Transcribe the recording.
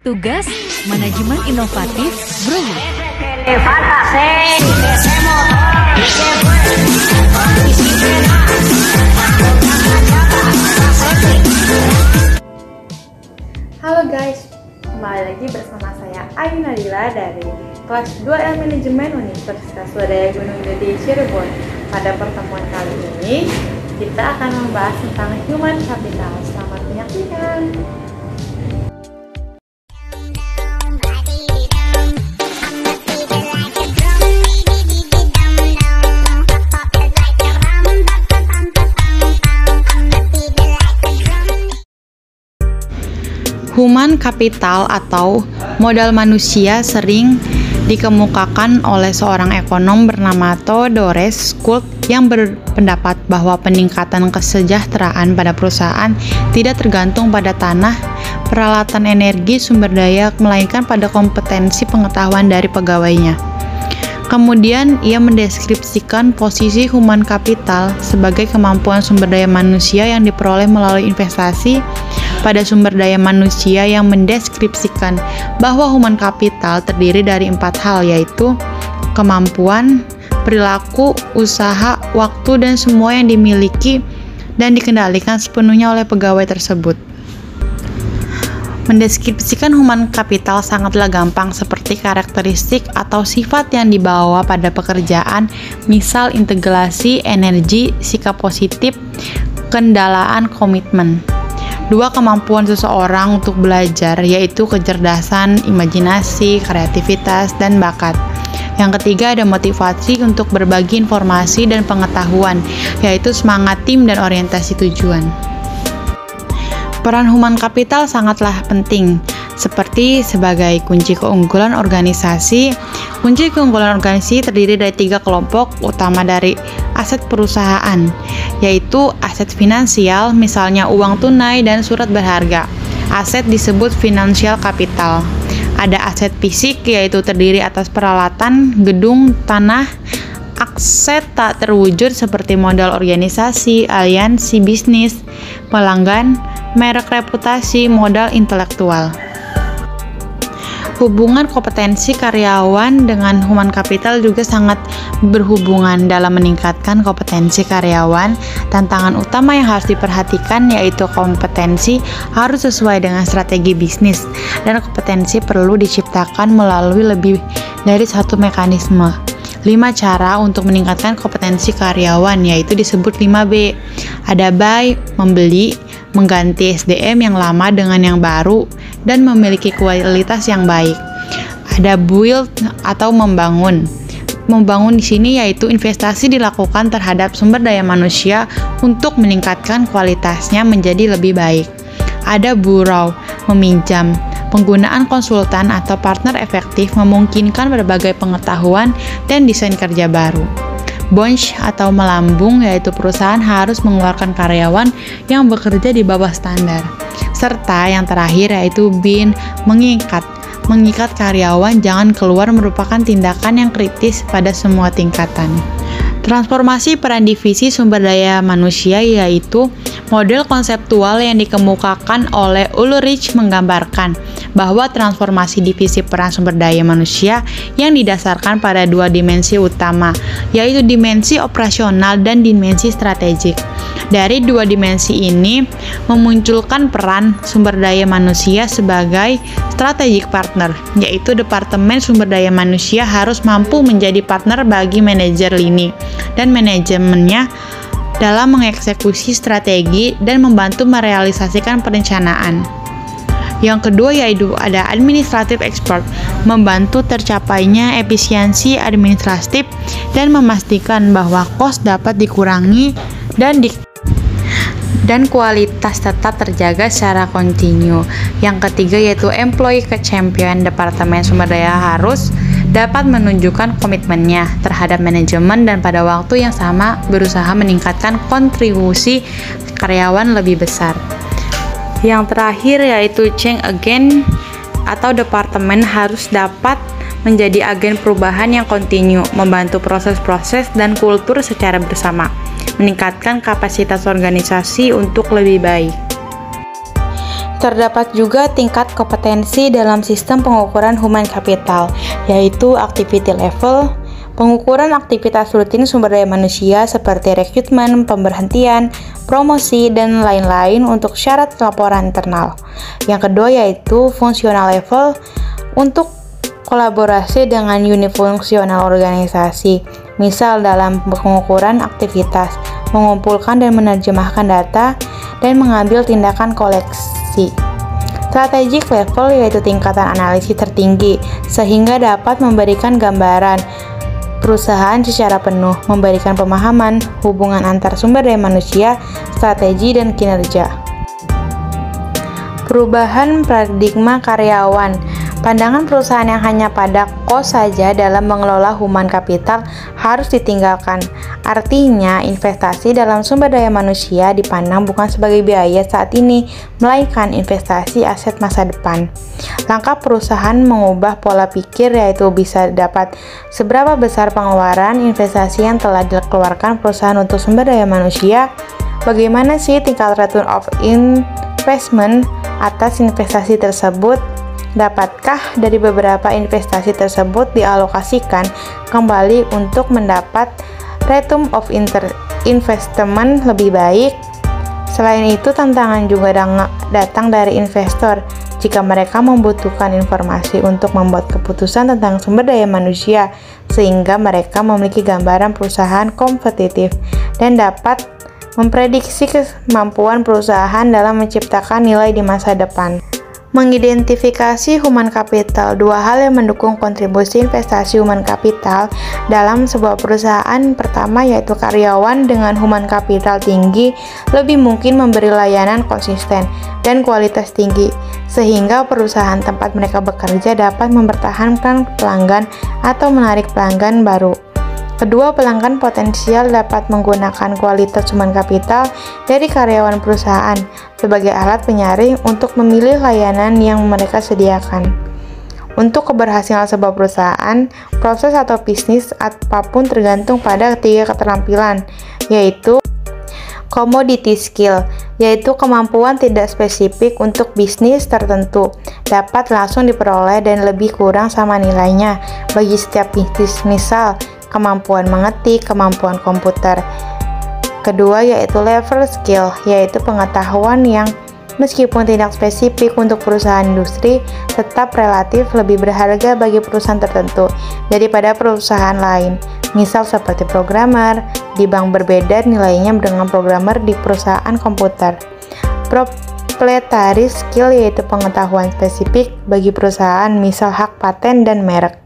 Tugas Manajemen Inovatif Brulu. Halo guys, kembali lagi bersama saya Ayu Nadila dari kelas 2L Manajemen Universitas Swadaya Gunung Gede Cirebon. Pada pertemuan kali ini, kita akan membahas tentang human capital. Selamat menyaksikan. Human capital atau modal manusia sering dikemukakan oleh seorang ekonom bernama Theodore Schultz yang berpendapat bahwa peningkatan kesejahteraan pada perusahaan tidak tergantung pada tanah, peralatan, energi, sumber daya, melainkan pada kompetensi pengetahuan dari pegawainya. Kemudian, ia mendeskripsikan posisi human capital sebagai kemampuan sumber daya manusia yang diperoleh melalui investasi pada sumber daya manusia, yang mendeskripsikan bahwa human capital terdiri dari 4 hal, yaitu kemampuan, perilaku, usaha, waktu, dan semua yang dimiliki dan dikendalikan sepenuhnya oleh pegawai tersebut. Mendeskripsikan human capital sangatlah gampang, seperti karakteristik atau sifat yang dibawa pada pekerjaan, misal integrasi, energi, sikap positif, kendalaan, komitmen. 2. Kemampuan seseorang untuk belajar, yaitu kecerdasan, imajinasi, kreativitas, dan bakat. Yang ketiga, ada motivasi untuk berbagi informasi dan pengetahuan, yaitu semangat tim dan orientasi tujuan. Peran human capital sangatlah penting, seperti sebagai kunci keunggulan organisasi. Kunci keunggulan organisasi terdiri dari 3 kelompok utama dari aset perusahaan, yaitu aset finansial, misalnya uang tunai dan surat berharga. Aset disebut financial capital. Ada aset fisik, yaitu terdiri atas peralatan, gedung, tanah. Aset tak terwujud seperti modal organisasi, aliansi bisnis, pelanggan, merek, reputasi, modal intelektual. Hubungan kompetensi karyawan dengan human capital juga sangat berhubungan dalam meningkatkan kompetensi karyawan. Tantangan utama yang harus diperhatikan yaitu kompetensi harus sesuai dengan strategi bisnis, dan kompetensi perlu diciptakan melalui lebih dari satu mekanisme. 5 cara untuk meningkatkan kompetensi karyawan, yaitu disebut 5B. Ada buy, membeli, mengganti SDM yang lama dengan yang baru, dan memiliki kualitas yang baik. Ada build atau membangun. Membangun di sini yaitu investasi dilakukan terhadap sumber daya manusia untuk meningkatkan kualitasnya menjadi lebih baik. Ada borrow, meminjam. Penggunaan konsultan atau partner efektif memungkinkan berbagai pengetahuan dan desain kerja baru. Bunch atau melambung, yaitu perusahaan harus mengeluarkan karyawan yang bekerja di bawah standar. Serta yang terakhir yaitu bin, mengikat karyawan jangan keluar, merupakan tindakan yang kritis pada semua tingkatan. Transformasi peran divisi sumber daya manusia, yaitu model konseptual yang dikemukakan oleh Ulrich, menggambarkan bahwa transformasi divisi peran sumber daya manusia yang didasarkan pada 2 dimensi utama, yaitu dimensi operasional dan dimensi strategik. Dari 2 dimensi ini memunculkan peran sumber daya manusia sebagai strategic partner, yaitu departemen sumber daya manusia harus mampu menjadi partner bagi manajer lini dan manajemennya dalam mengeksekusi strategi dan membantu merealisasikan perencanaan. Yang kedua yaitu ada administrative expert, membantu tercapainya efisiensi administratif dan memastikan bahwa kos dapat dikurangi dan kualitas tetap terjaga secara kontinu. Yang ketiga yaitu employee champion, departemen sumber daya harus dapat menunjukkan komitmennya terhadap manajemen dan pada waktu yang sama berusaha meningkatkan kontribusi karyawan lebih besar. Yang terakhir yaitu change agent atau departemen harus dapat menjadi agen perubahan yang kontinu, membantu proses-proses dan kultur secara bersama, meningkatkan kapasitas organisasi untuk lebih baik. Terdapat juga tingkat kompetensi dalam sistem pengukuran human capital, yaitu activity level, pengukuran aktivitas rutin sumber daya manusia seperti rekrutmen, pemberhentian, promosi, dan lain-lain untuk syarat laporan internal. Yang kedua yaitu functional level untuk kolaborasi dengan unit fungsional organisasi, misal dalam pengukuran aktivitas, mengumpulkan dan menerjemahkan data, dan mengambil tindakan koleksi. Strategic level yaitu tingkatan analisis tertinggi, sehingga dapat memberikan gambaran perusahaan secara penuh, memberikan pemahaman hubungan antar sumber daya manusia, strategi, dan kinerja. Perubahan paradigma karyawan. Pandangan perusahaan yang hanya pada kos saja dalam mengelola human capital harus ditinggalkan. Artinya, investasi dalam sumber daya manusia dipandang bukan sebagai biaya saat ini, melainkan investasi aset masa depan. Langkah perusahaan mengubah pola pikir yaitu bisa dapat seberapa besar pengeluaran investasi yang telah dikeluarkan perusahaan untuk sumber daya manusia, bagaimana sih tingkat return of investment atas investasi tersebut, dapatkah dari beberapa investasi tersebut dialokasikan kembali untuk mendapat return of investment lebih baik. Selain itu, tantangan juga datang dari investor jika mereka membutuhkan informasi untuk membuat keputusan tentang sumber daya manusia, sehingga mereka memiliki gambaran perusahaan kompetitif dan dapat memprediksi kemampuan perusahaan dalam menciptakan nilai di masa depan. Mengidentifikasi human capital. Dua hal yang mendukung kontribusi investasi human capital dalam sebuah perusahaan. Pertama yaitu karyawan dengan human capital tinggi lebih mungkin memberi layanan konsisten dan kualitas tinggi, sehingga perusahaan tempat mereka bekerja dapat mempertahankan pelanggan atau menarik pelanggan baru. Kedua, pelanggan potensial dapat menggunakan kualitas human capital dari karyawan perusahaan sebagai alat penyaring untuk memilih layanan yang mereka sediakan. Untuk keberhasilan sebuah perusahaan, proses atau bisnis apapun tergantung pada tiga keterampilan, yaitu commodity skill, yaitu kemampuan tidak spesifik untuk bisnis tertentu, dapat langsung diperoleh dan lebih kurang sama nilainya bagi setiap bisnis, misal kemampuan mengetik, kemampuan komputer. Kedua yaitu level skill, yaitu pengetahuan yang meskipun tidak spesifik untuk perusahaan industri, tetap relatif lebih berharga bagi perusahaan tertentu daripada perusahaan lain. Misal seperti programmer, di bank berbeda nilainya dengan programmer di perusahaan komputer. Proprietary skill yaitu pengetahuan spesifik bagi perusahaan, misal hak paten dan merek.